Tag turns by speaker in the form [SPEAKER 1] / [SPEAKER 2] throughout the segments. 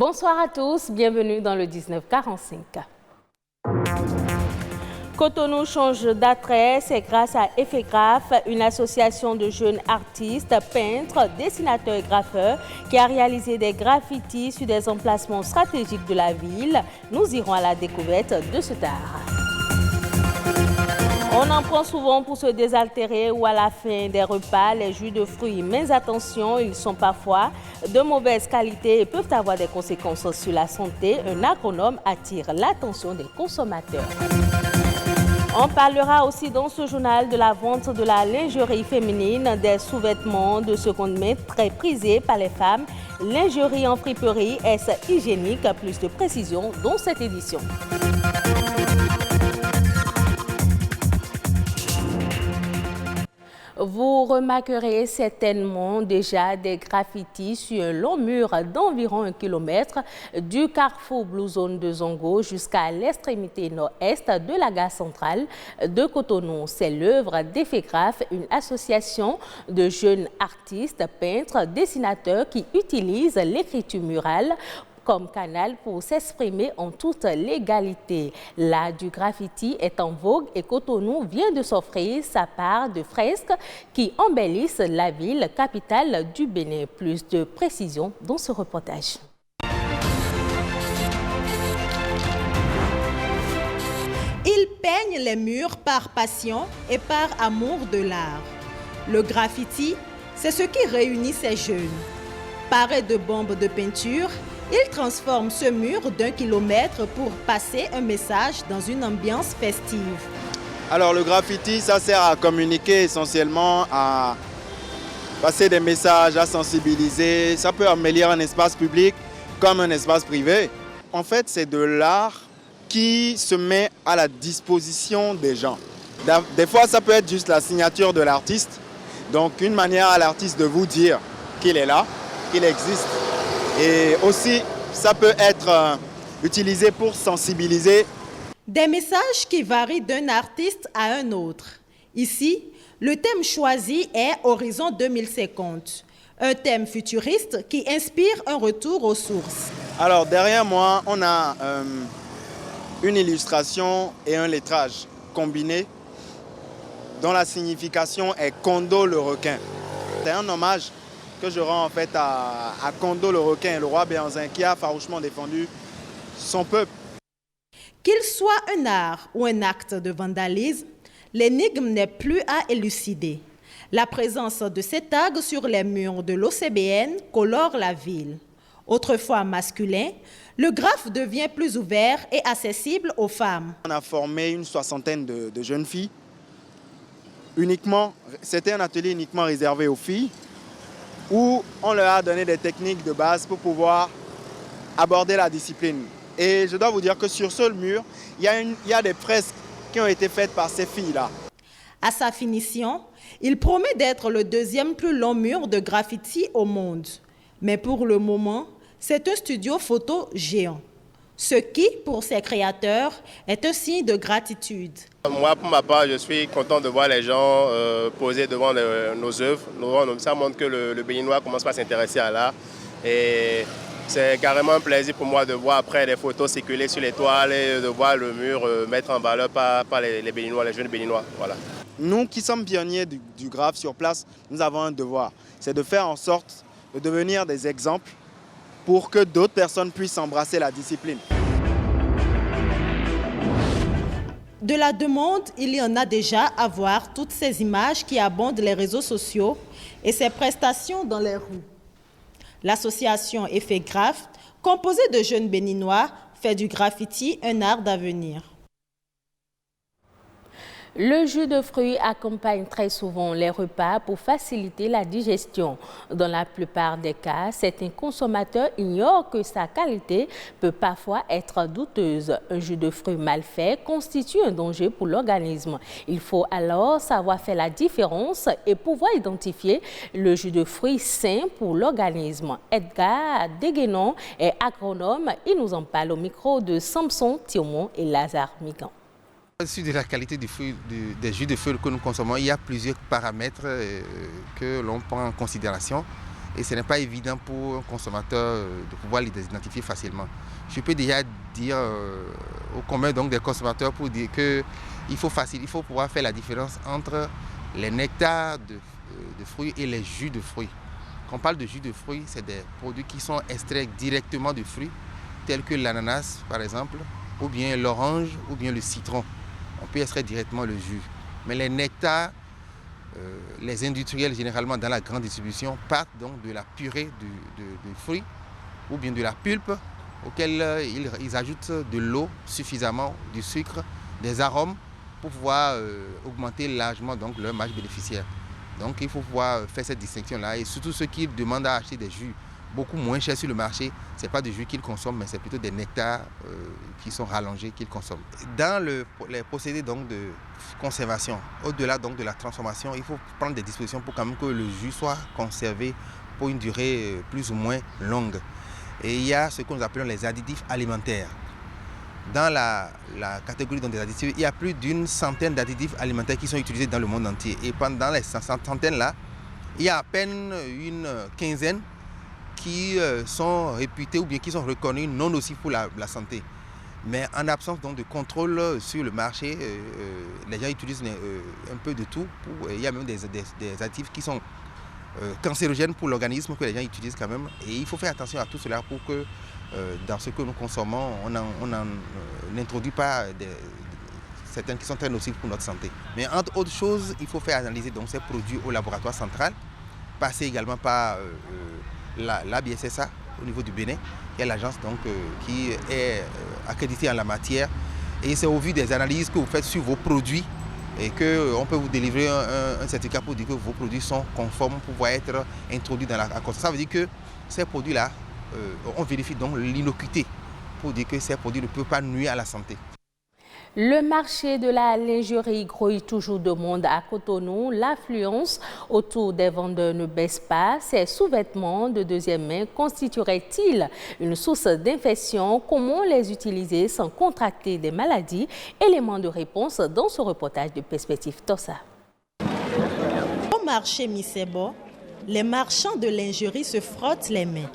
[SPEAKER 1] Bonsoir à tous, bienvenue dans le 1945. Cotonou change d'attrait, c'est grâce à Effegraph, une association de jeunes artistes, peintres, dessinateurs et graffeurs qui a réalisé des graffitis sur des emplacements stratégiques de la ville. Nous irons à la découverte de cet art. On en prend souvent pour se désaltérer ou à la fin des repas, les jus de fruits. Mais attention, ils sont parfois de mauvaise qualité et peuvent avoir des conséquences sur la santé. Un agronome attire l'attention des consommateurs. On parlera aussi dans ce journal de la vente de la lingerie féminine, des sous-vêtements de seconde main très prisés par les femmes. Lingerie en friperie, est-ce hygiénique? Plus de précision dans cette édition. Vous remarquerez certainement déjà des graffitis sur un long mur d'environ 1 kilomètre du carrefour Blue Zone de Zongo jusqu'à l'extrémité nord-est de la gare centrale de Cotonou. C'est l'œuvre d'Effegraph, une association de jeunes artistes, peintres, dessinateurs qui utilisent l'écriture murale comme canal pour s'exprimer en toute légalité. L'art du graffiti est en vogue et Cotonou vient de s'offrir sa part de fresques qui embellissent la ville, capitale du Bénin. Plus de précisions dans ce reportage.
[SPEAKER 2] Ils peignent les murs par passion et par amour de l'art. Le graffiti, c'est ce qui réunit ces jeunes. Parés de bombes de peinture, ils transforment ce mur d'1 kilomètre pour passer un message dans une ambiance festive.
[SPEAKER 3] Alors le graffiti, ça sert à communiquer essentiellement, à passer des messages, à sensibiliser. Ça peut embellir un espace public comme un espace privé. En fait, c'est de l'art qui se met à la disposition des gens. Des fois, ça peut être juste la signature de l'artiste. Donc une manière à l'artiste de vous dire qu'il est là, qu'il existe. Et aussi, ça peut être utilisé pour sensibiliser.
[SPEAKER 2] Des messages qui varient d'un artiste à un autre. Ici, le thème choisi est Horizon 2050, un thème futuriste qui inspire un retour aux sources.
[SPEAKER 3] Alors derrière moi, on a une illustration et un lettrage combinés dont la signification est Kondo le requin. C'est un hommage que je rends en fait à Kondo le requin, le roi Béanzin, qui a farouchement défendu son peuple.
[SPEAKER 2] Qu'il soit un art ou un acte de vandalisme, l'énigme n'est plus à élucider. La présence de ces tags sur les murs de l'OCBN colore la ville. Autrefois masculin, le graphe devient plus ouvert et accessible aux femmes.
[SPEAKER 3] On a formé une soixantaine de jeunes filles. C'était un atelier uniquement réservé aux filles, où on leur a donné des techniques de base pour pouvoir aborder la discipline. Et je dois vous dire que sur ce mur, il y a des fresques qui ont été faites par ces filles-là.
[SPEAKER 2] À sa finition, il promet d'être le deuxième plus long mur de graffiti au monde. Mais pour le moment, c'est un studio photo géant. Ce qui, pour ses créateurs, est un signe de gratitude.
[SPEAKER 4] Moi, pour ma part, je suis content de voir les gens poser devant nos œuvres. Ça montre que le Béninois commence à s'intéresser à l'art. Et c'est carrément un plaisir pour moi de voir après les photos circuler sur les toiles et de voir le mur mettre en valeur par les Béninois, les jeunes Béninois. Voilà.
[SPEAKER 3] Nous qui sommes pionniers du graphe sur place, nous avons un devoir. C'est de faire en sorte de devenir des exemples pour que d'autres personnes puissent embrasser la discipline.
[SPEAKER 2] De la demande, il y en a déjà à voir toutes ces images qui abondent les réseaux sociaux et ces prestations dans les rues. L'association Effegraph, composée de jeunes béninois, fait du graffiti un art d'avenir.
[SPEAKER 1] Le jus de fruits accompagne très souvent les repas pour faciliter la digestion. Dans la plupart des cas, certains consommateurs ignorent que sa qualité peut parfois être douteuse. Un jus de fruits mal fait constitue un danger pour l'organisme. Il faut alors savoir faire la différence et pouvoir identifier le jus de fruits sain pour l'organisme. Edgar Deguenon est agronome. Il nous en parle au micro de Samson Thiomon et Lazare Migan.
[SPEAKER 5] Sur de la qualité des jus de fruits que nous consommons, il y a plusieurs paramètres que l'on prend en considération. et ce n'est pas évident pour un consommateur de pouvoir les identifier facilement. Je peux déjà dire au commun donc des consommateurs pour dire qu'il faut pouvoir faire la différence entre les nectars de fruits et les jus de fruits. Quand on parle de jus de fruits, c'est des produits qui sont extraits directement de fruits, tels que l'ananas par exemple, ou bien l'orange, ou bien le citron. On peut extraire directement le jus. Mais les nectars, les industriels généralement dans la grande distribution partent donc de la purée de fruits ou bien de la pulpe auquel ils ajoutent de l'eau suffisamment, du sucre, des arômes pour pouvoir augmenter largement donc leur marge bénéficiaire. Donc il faut pouvoir faire cette distinction-là et surtout ceux qui demandent à acheter des jus beaucoup moins chers sur le marché, ce n'est pas des jus qu'ils consomment, mais c'est plutôt des nectars qui sont rallongés qu'ils consomment. Dans les procédés donc, de conservation, au-delà donc, de la transformation, il faut prendre des dispositions pour quand même que le jus soit conservé pour une durée plus ou moins longue. Et il y a ce que nous appelons les additifs alimentaires. Dans la catégorie des additifs, il y a plus d'une centaine d'additifs alimentaires qui sont utilisés dans le monde entier. Et pendant les centaines-là, il y a à peine une quinzaine qui sont réputés ou bien qui sont reconnus non nocifs pour la santé. Mais en absence donc, de contrôle sur le marché, les gens utilisent un peu de tout. Il y a même des additifs qui sont cancérogènes pour l'organisme que les gens utilisent quand même. Et il faut faire attention à tout cela pour que dans ce que nous consommons, on n'introduit pas certaines qui sont très nocives pour notre santé. Mais entre autres choses, il faut faire analyser donc, ces produits au laboratoire central, passer également par l'ABSSA au niveau du Bénin, qui est l'agence donc, qui est accréditée en la matière. Et c'est au vu des analyses que vous faites sur vos produits et qu'on peut vous délivrer un certificat pour dire que vos produits sont conformes pour pouvoir être introduits dans la consommation. Ça veut dire que ces produits-là, on vérifie donc l'innocuité pour dire que ces produits ne peuvent pas nuire à la santé.
[SPEAKER 1] Le marché de la lingerie grouille toujours de monde à Cotonou. L'affluence autour des vendeurs ne baisse pas. Ces sous-vêtements de deuxième main constitueraient-ils une source d'infection? Comment les utiliser sans contracter des maladies? Élément de réponse dans ce reportage de Perspective Tossa.
[SPEAKER 2] Au marché Misebo, les marchands de lingerie se frottent les mains.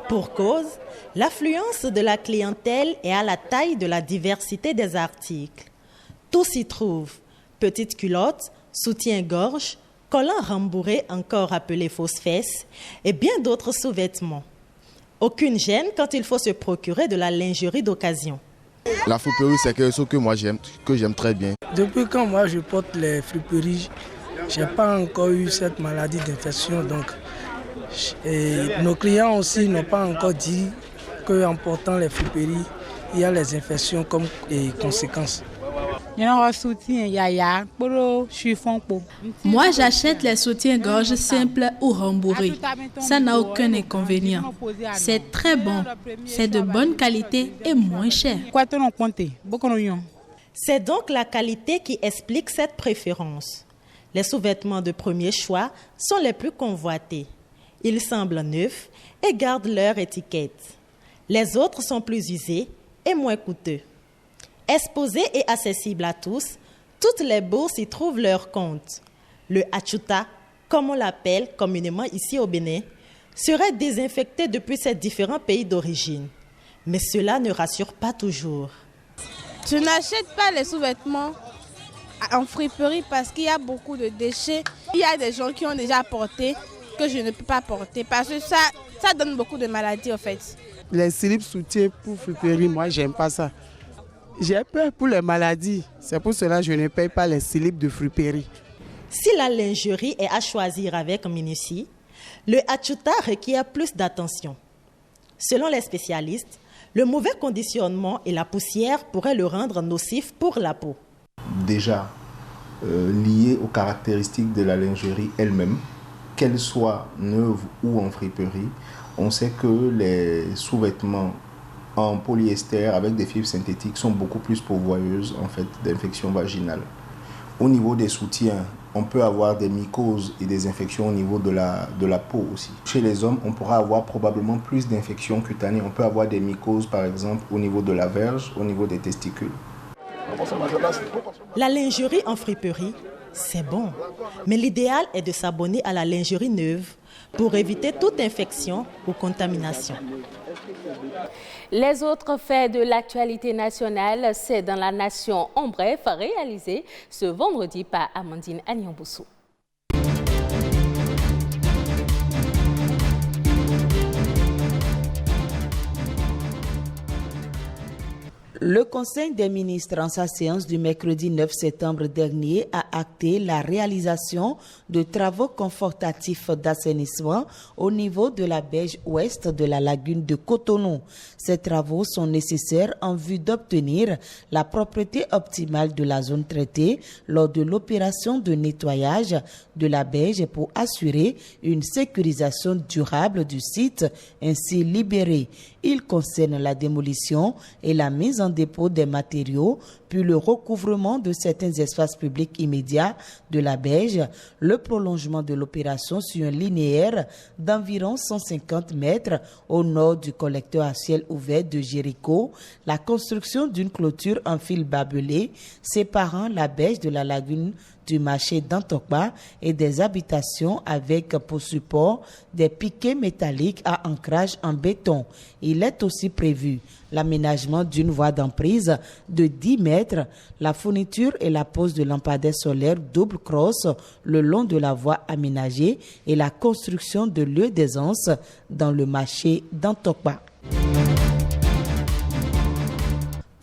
[SPEAKER 2] Pour cause, l'affluence de la clientèle est à la taille de la diversité des articles. Tout s'y trouve. Petites culottes, soutien-gorge, collants rembourrés encore appelés fausses fesses et bien d'autres sous-vêtements. Aucune gêne quand il faut se procurer de la lingerie d'occasion.
[SPEAKER 6] La friperie, c'est quelque chose que moi j'aime très bien.
[SPEAKER 7] Depuis quand moi je porte les friperies, je n'ai pas encore eu cette maladie d'infection. Donc, et nos clients aussi n'ont pas encore dit qu'en portant les friperies, il y a les infections comme conséquences.
[SPEAKER 8] Moi, j'achète les soutiens-gorge simples ou rembourrés. Ça n'a aucun inconvénient. C'est très bon. C'est de bonne qualité et moins cher.
[SPEAKER 2] C'est donc la qualité qui explique cette préférence. Les sous-vêtements de premier choix sont les plus convoités. Ils semblent neufs et gardent leur étiquette. Les autres sont plus usés et moins coûteux. Exposés et accessibles à tous, toutes les bourses y trouvent leur compte. Le achuta, comme on l'appelle communément ici au Bénin, serait désinfecté depuis ces différents pays d'origine. Mais cela ne rassure pas toujours.
[SPEAKER 9] Je n'achète pas les sous-vêtements en friperie parce qu'il y a beaucoup de déchets. Il y a des gens qui ont déjà porté que je ne peux pas porter parce que ça donne beaucoup de maladies en fait.
[SPEAKER 7] Les slips soutiens pour friperie, moi j'aime pas ça. J'ai peur pour les maladies. C'est pour cela que je ne paye pas les slips de friperie.
[SPEAKER 2] Si la lingerie est à choisir avec minutie, le achuta requiert plus d'attention. Selon les spécialistes, le mauvais conditionnement et la poussière pourraient le rendre nocif pour la peau.
[SPEAKER 6] Déjà, lié aux caractéristiques de la lingerie elle-même, qu'elle soit neuve ou en friperie, on sait que les sous-vêtements en polyester avec des fibres synthétiques sont beaucoup plus pourvoyeuses en fait, d'infections vaginales. Au niveau des soutiens, on peut avoir des mycoses et des infections au niveau de la peau aussi. Chez les hommes, on pourra avoir probablement plus d'infections cutanées. On peut avoir des mycoses par exemple au niveau de la verge, au niveau des testicules.
[SPEAKER 2] La lingerie en friperie, c'est bon. Mais l'idéal est de s'abonner à la lingerie neuve pour éviter toute infection ou contamination.
[SPEAKER 1] Les autres faits de l'actualité nationale, c'est dans la nation en bref, réalisé ce vendredi par Amandine Agnan-Boussou.
[SPEAKER 10] Le Conseil des ministres, en sa séance du mercredi 9 septembre dernier, a acté la réalisation de travaux confortatifs d'assainissement au niveau de la berge ouest de la lagune de Cotonou. Ces travaux sont nécessaires en vue d'obtenir la propreté optimale de la zone traitée lors de l'opération de nettoyage de la berge pour assurer une sécurisation durable du site ainsi libéré. Il concerne la démolition et la mise en dépôt des matériaux, puis le recouvrement de certains espaces publics immédiats de la berge, le prolongement de l'opération sur un linéaire d'environ 150 mètres au nord du collecteur à ciel ouvert de Jéricho, la construction d'une clôture en fil barbelé séparant la berge de la lagune du marché d'Antokpa et des habitations avec pour support des piquets métalliques à ancrage en béton. Il est aussi prévu l'aménagement d'une voie d'emprise de 10 mètres, la fourniture et la pose de lampadaires solaires double crosse le long de la voie aménagée et la construction de lieux d'aisance dans le marché d'Antokpa.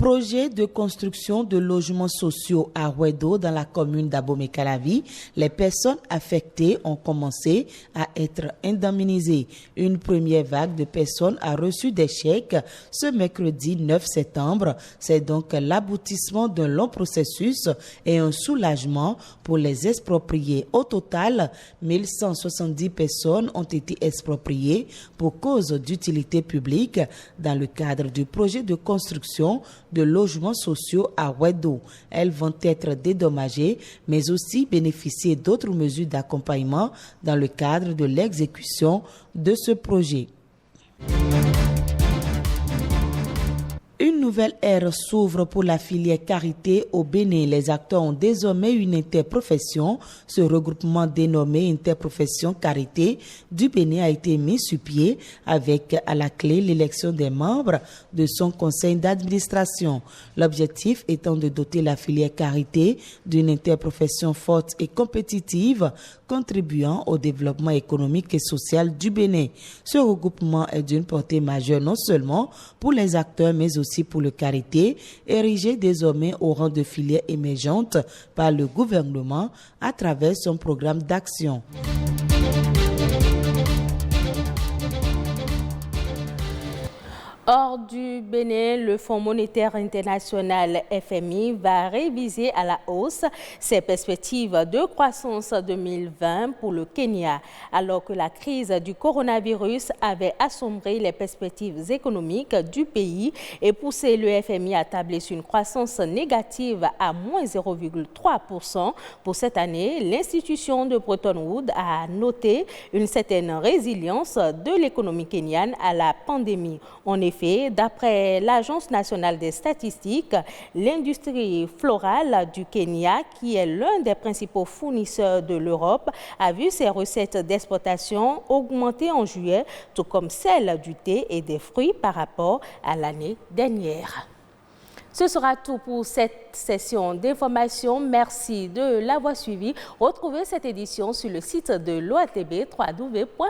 [SPEAKER 10] Projet de construction de logements sociaux à Wedo dans la commune d'Abomey-Calavi, les personnes affectées ont commencé à être indemnisées. Une première vague de personnes a reçu des chèques ce mercredi 9 septembre. C'est donc l'aboutissement d'un long processus et un soulagement pour les expropriés. Au total, 1170 personnes ont été expropriées pour cause d'utilité publique dans le cadre du projet de construction de logements sociaux à Wedo. Elles vont être dédommagées, mais aussi bénéficier d'autres mesures d'accompagnement dans le cadre de l'exécution de ce projet. Une nouvelle ère s'ouvre pour la filière Carité au Bénin. Les acteurs ont désormais une interprofession. Ce regroupement dénommé Interprofession Carité du Bénin a été mis sur pied avec à la clé l'élection des membres de son conseil d'administration. L'objectif étant de doter la filière Carité d'une interprofession forte et compétitive, contribuant au développement économique et social du Bénin. Ce regroupement est d'une portée majeure non seulement pour les acteurs mais aussi pour le Carité, érigé désormais au rang de filière émergente par le gouvernement à travers son programme d'action.
[SPEAKER 1] Hors du Bénin, le Fonds monétaire international FMI va réviser à la hausse ses perspectives de croissance 2020 pour le Kenya, alors que la crise du coronavirus avait assombré les perspectives économiques du pays et poussé le FMI à tabler sur une croissance négative à moins 0,3% pour cette année. L'institution de Bretton Woods a noté une certaine résilience de l'économie kenyane à la pandémie. En effet, d'après l'Agence nationale des statistiques, l'industrie florale du Kenya, qui est l'un des principaux fournisseurs de l'Europe, a vu ses recettes d'exportation augmenter en juillet, tout comme celles du thé et des fruits par rapport à l'année dernière. Ce sera tout pour cette session d'information. Merci de l'avoir suivi. Retrouvez cette édition sur le site de l'OATB, www.oatb.bj.